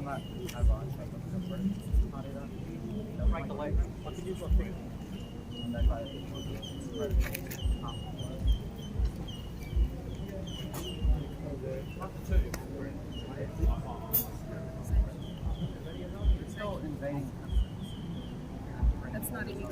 Break the leg. I could use my finger. Still invading. That's not easy.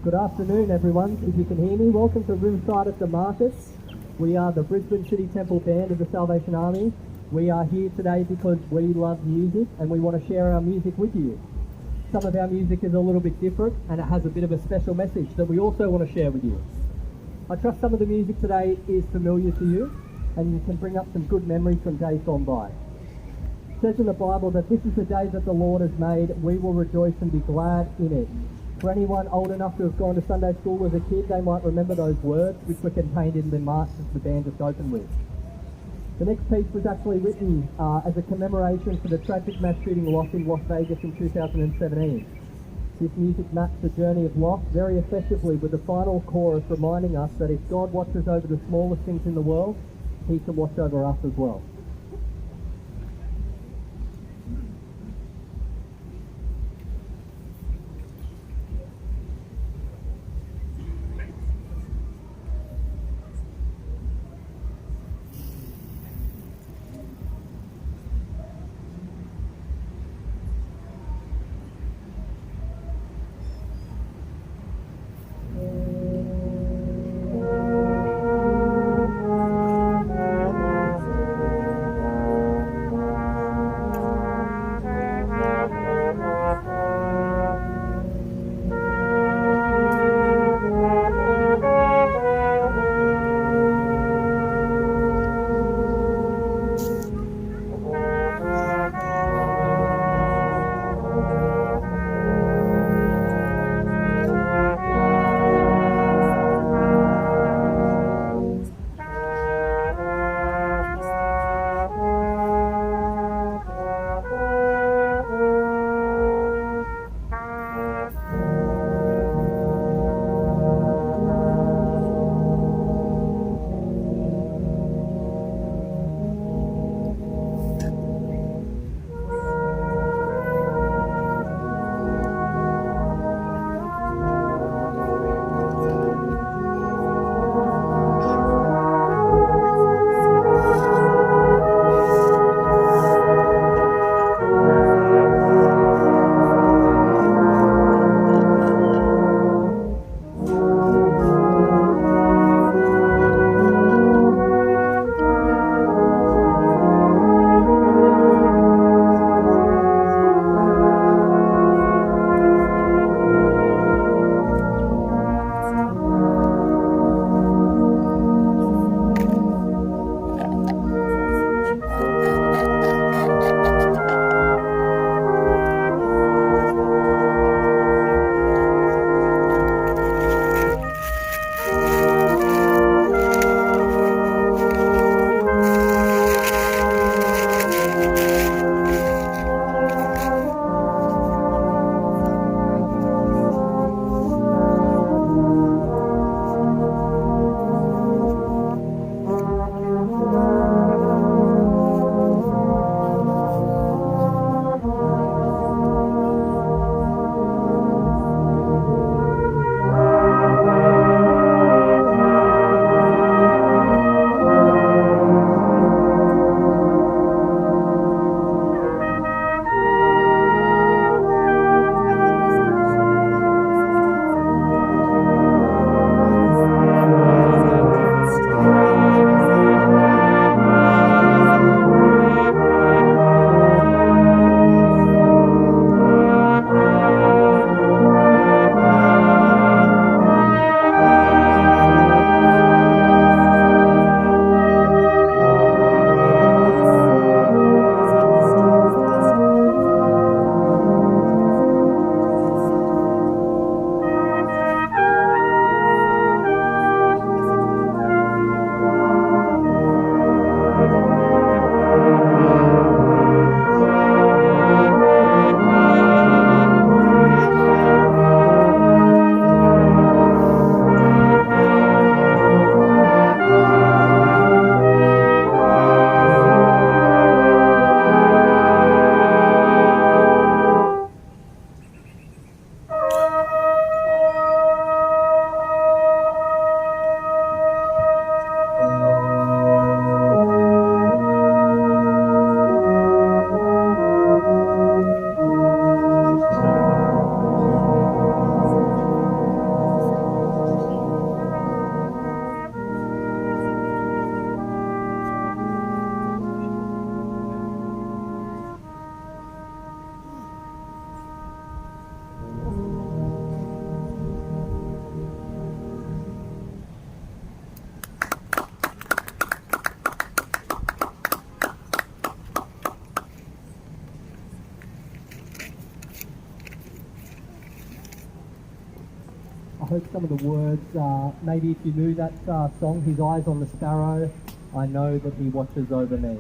Good afternoon, everyone. If you can hear me, welcome to Riverside at the Markets. We are the Brisbane City Temple Band of the Salvation Army. We are here today because we love music and we want to share our music with you. Some of our music is a little bit different and it has a bit of a special message that we also want to share with you. I trust some of the music today is familiar to you and you can bring up some good memories from days gone by. It says in the Bible that this is the day that the Lord has made. We will rejoice and be glad in it. For anyone old enough to have gone to Sunday school as a kid, they might remember those words which were contained in the march that the band just opened with. The next piece was actually written as a commemoration for the tragic mass shooting loss in Las Vegas in 2017. This music maps the journey of loss very effectively, with the final chorus reminding us that if God watches over the smallest things in the world, He can watch over us as well. hope some of the words, maybe if you knew that song, His Eyes on the Sparrow, I know that He watches over me.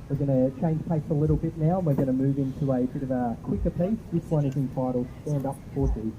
We're going to change pace a little bit now. We're going to move into a bit of a quicker piece. This one is entitled Stand Up for Jesus.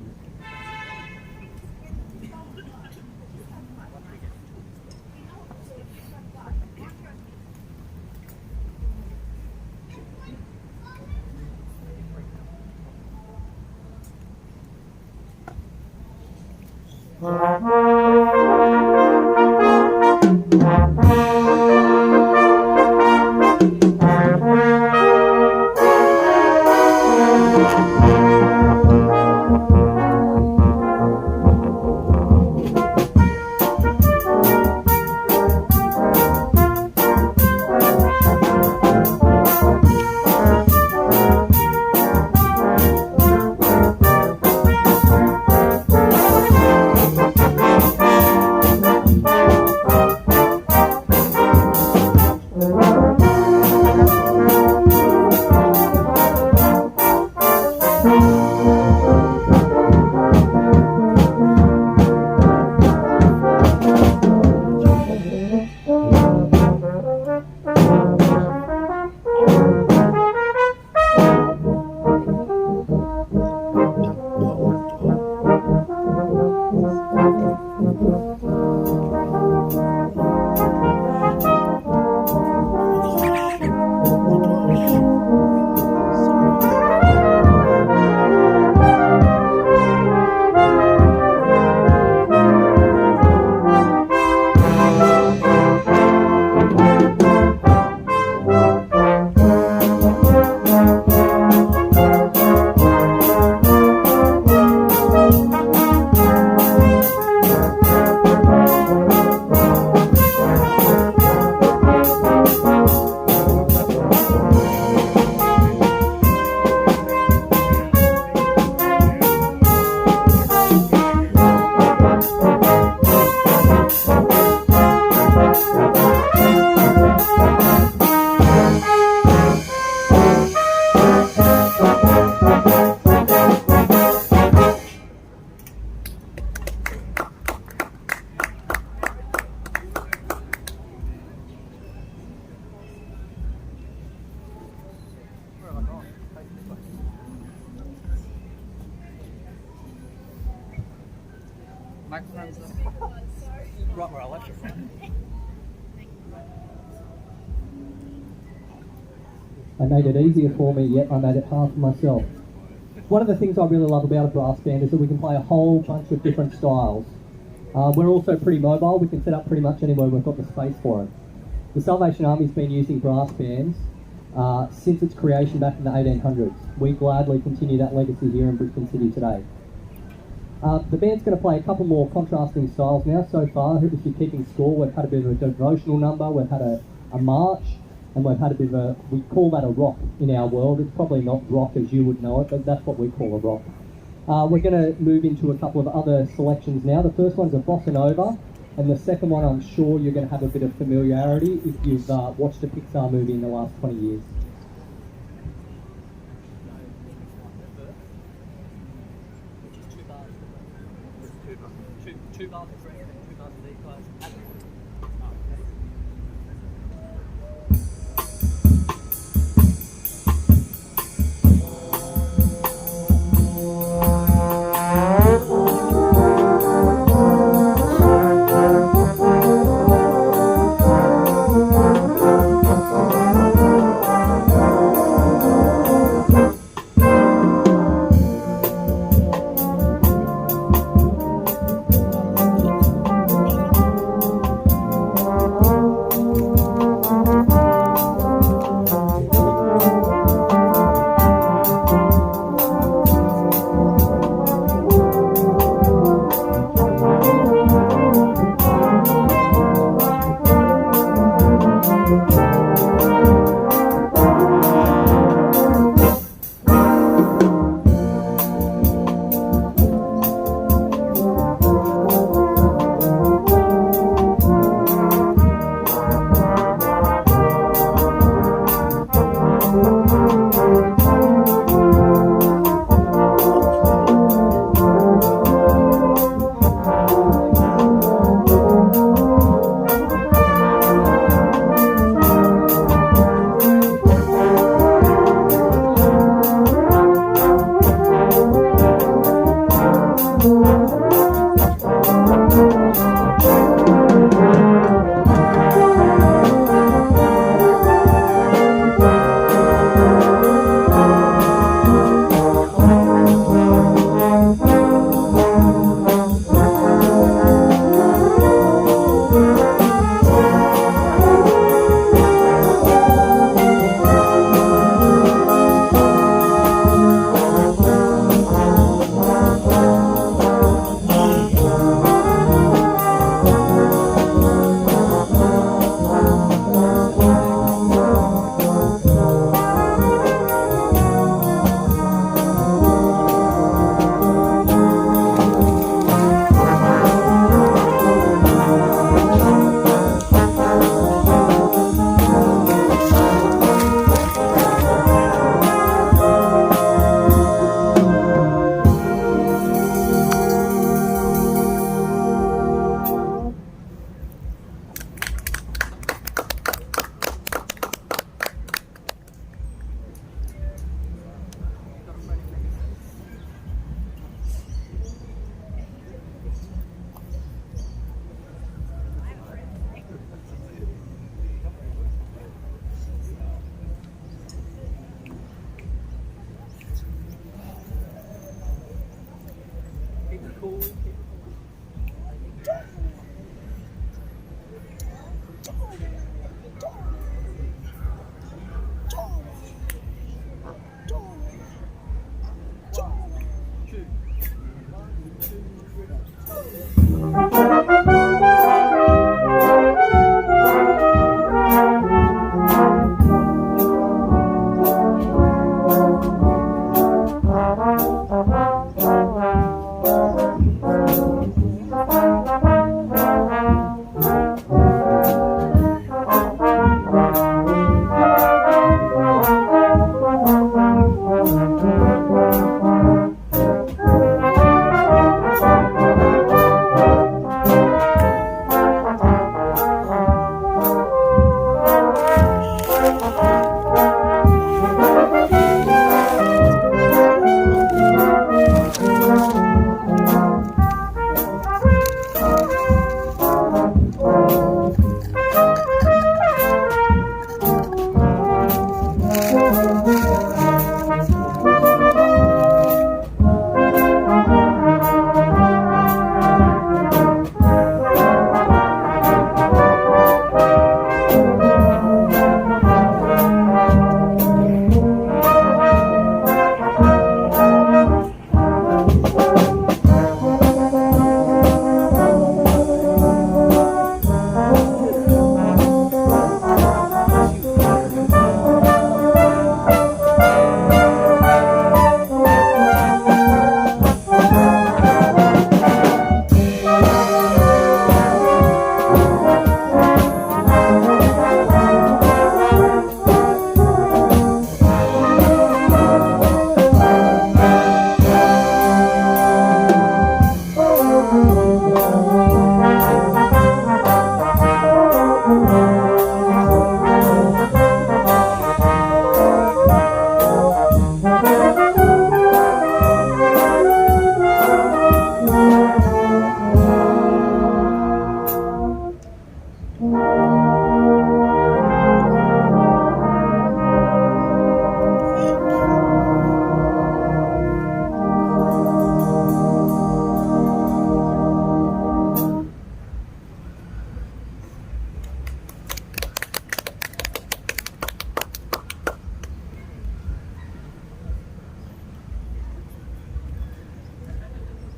Microphone's right where I left it from. I made it easier for me, yet I made it hard for myself. One of the things I really love about a brass band is that we can play a whole bunch of different styles. We're also pretty mobile. We can set up pretty much anywhere we've got the space for it. The Salvation Army's been using brass bands since its creation back in the 1800s. We gladly continue that legacy here in Brisbane City today. The band's going to play a couple more contrasting styles now. So far, if you're keeping score, we've had a bit of a devotional number, we've had a march, and we've had a bit of a, we call that a rock in our world. It's probably not rock as you would know it, but that's what we call a rock. We're going to move into a couple of other selections now. The first one's a bossa nova, and the second one I'm sure you're going to have a bit of familiarity if you've watched a Pixar movie in the last 20 years. Two bars of three, two bars of equalize.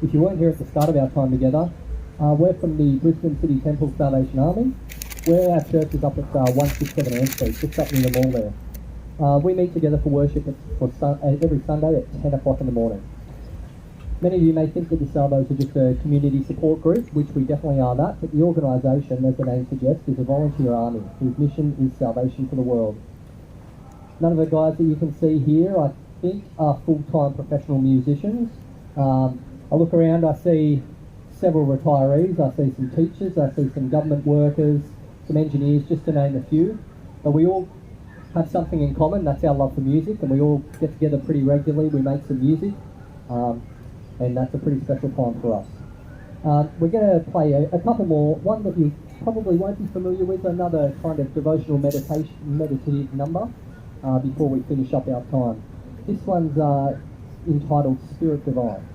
if you weren't here at the start of our time together, we're from the Brisbane City Temple Salvation Army. Our church is up at 167 Ann Street, just up near the mall there. We meet together for worship every Sunday at 10 o'clock in the morning. Many of you may think that the Salvos are just a community support group, which we definitely are that, but the organisation, as the name suggests, is a volunteer army whose mission is salvation for the world. None of the guys that you can see here, I think, are full-time professional musicians. I look around, I see several retirees, I see some teachers, I see some government workers, some engineers, just to name a few. But we all have something in common, that's our love for music, and we all get together pretty regularly, we make some music. And that's a pretty special time for us. We're going to play a couple more, one that you probably won't be familiar with, another kind of devotional meditative number before we finish up our time. This one's entitled Spirit Divine.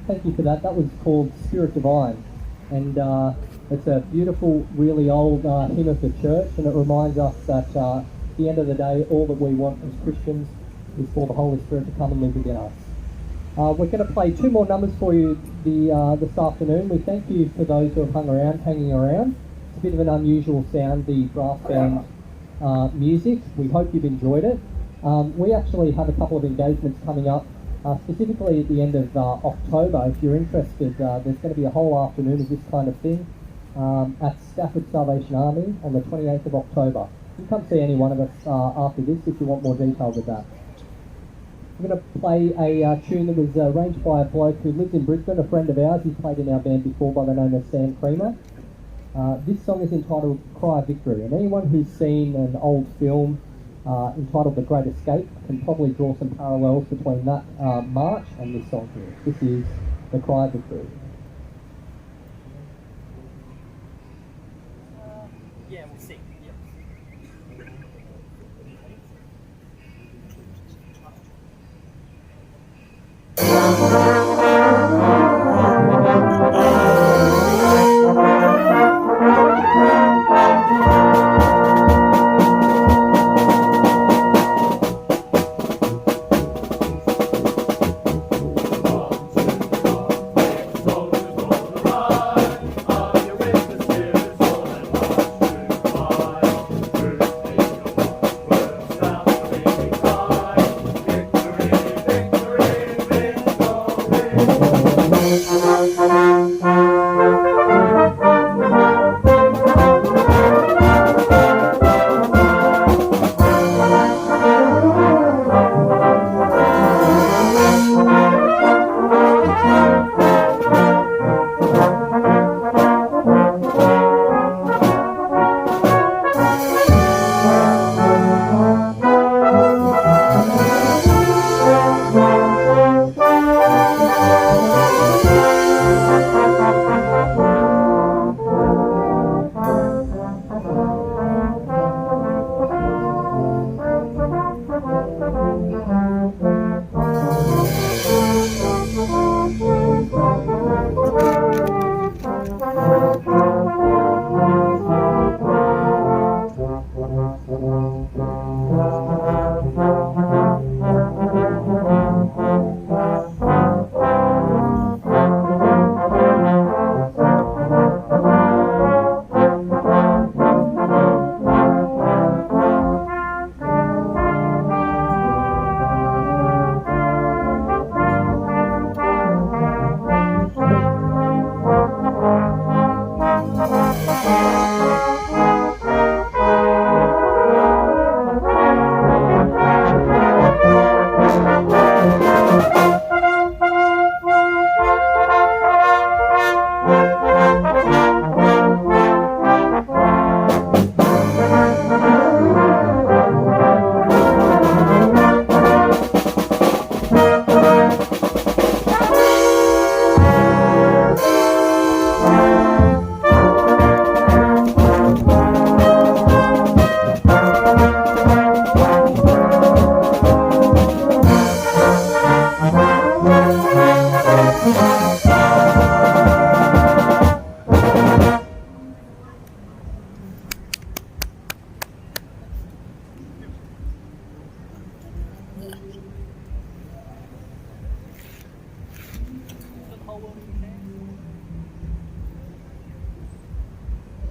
Thank you for that. That was called Spirit Divine. And it's a beautiful, really old hymn of the church, and it reminds us that at the end of the day, all that we want as Christians is for the Holy Spirit to come and live within us. We're going to play two more numbers for you this afternoon. We thank you for those who have hanging around. It's a bit of an unusual sound, the brass band music. We hope you've enjoyed it. We actually have a couple of engagements coming up, specifically at the end of October. If you're interested, there's going to be a whole afternoon of this kind of thing at Stafford Salvation Army on the 28th of October. You can come see any one of us after this if you want more detail with that. I'm going to play a tune that was arranged by a bloke who lives in Brisbane, a friend of ours. He's played in our band before by the name of Sam Creamer. This song is entitled Cry of Victory, and anyone who's seen an old film entitled The Great Escape can probably draw some parallels between that march and this song here. This is The Cry of Victory. Yeah, we'll see.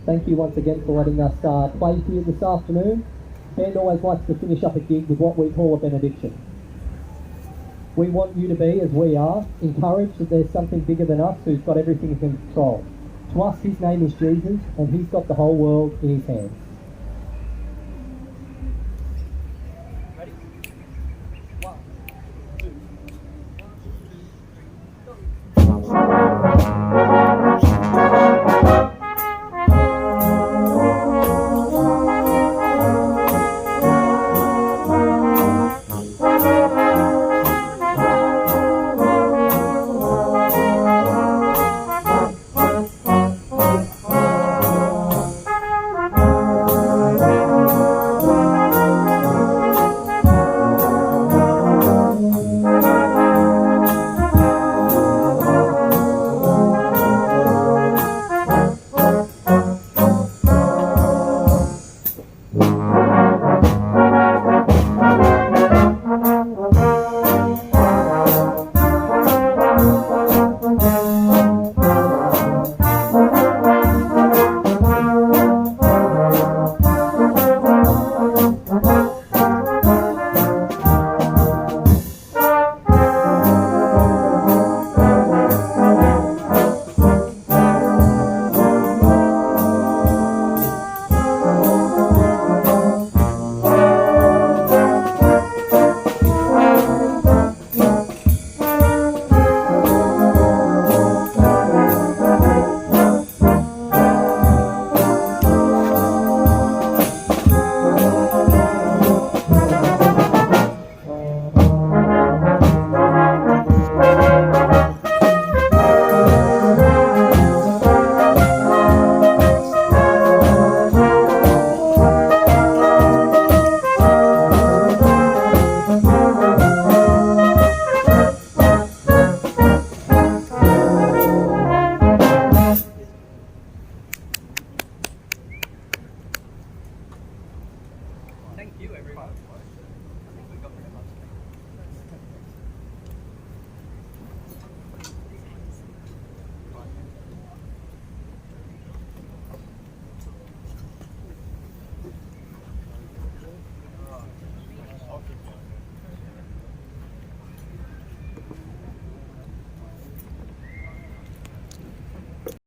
Thank you once again for letting us play here this afternoon. Band always likes to finish up a gig with what we call a benediction. We want you to be, as we are, encouraged that there's something bigger than us who's got everything in control. To us, his name is Jesus, and he's got the whole world in his hands.